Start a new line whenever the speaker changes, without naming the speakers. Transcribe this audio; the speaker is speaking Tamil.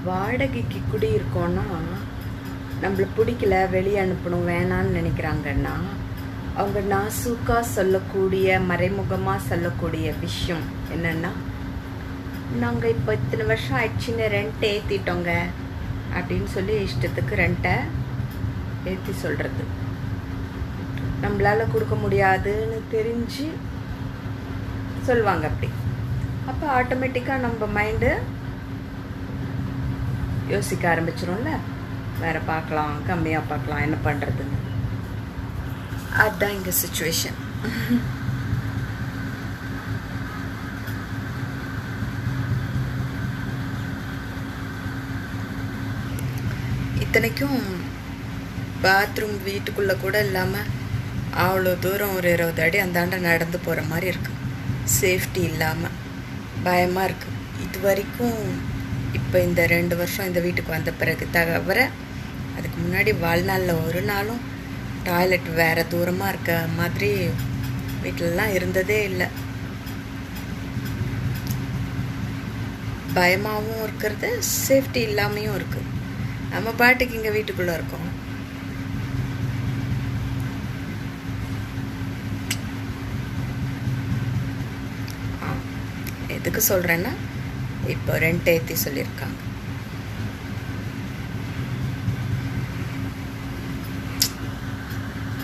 வாடகைக்கு குடியிருக்கோன்னா நம்மளை பிடிக்கல, வெளியே அனுப்பணும் வேணான்னு நினைக்கிறாங்கன்னா அவங்க நாசூக்காக சொல்லக்கூடிய, மறைமுகமாக சொல்லக்கூடிய விஷயம் என்னென்னா, நாங்கள் இப்போ இத்தனை வருஷம் ஆயிடுச்சுன்னு ரெண்ட் ஏற்றிட்டோங்க அப்படின்னு சொல்லி இஷ்டத்துக்கு ரெண்ட்டை ஏற்றி சொல்கிறது. நம்மளால் கொடுக்க முடியாதுன்னு தெரிஞ்சு சொல்லுவாங்க அப்படி. அப்போ ஆட்டோமேட்டிக்காக நம்ம மைண்டு யோசிக்க ஆரம்பிச்சிடும்ல, வேறு பார்க்கலாம், கம்மியாக பார்க்கலாம், என்ன பண்ணுறதுன்னு. அதுதான் இங்கே சிச்சுவேஷன். இத்தனைக்கும் பாத்ரூம் வீட்டுக்குள்ளே கூட இல்லாமல் அவ்வளோ தூரம் ஒரு 20 அடி அந்தாண்ட நடந்து போகிற மாதிரி இருக்குது. சேஃப்டி இல்லாமல் பயமாக இருக்குது. இது வரைக்கும் இப்போ இந்த 2 வருஷம் இந்த வீட்டுக்கு வந்த பிறகு தவிர அதுக்கு முன்னாடி வாழ்நாளில் ஒரு நாளும் டாய்லெட் வேறு தூரமாக இருக்க மாதிரி வீட்டிலலாம் இருந்ததே இல்லை. பயமாகவும் இருக்கிறது, சேஃப்டி இல்லாமையும் இருக்குது. நம்ம பாட்டுக்கு இங்கே வீட்டுக்குள்ளே இருக்கோம். எதுக்கு சொல்கிறேன்னா, இப்போ ரெண்ட் ஏற்றி சொல்லியிருக்காங்க.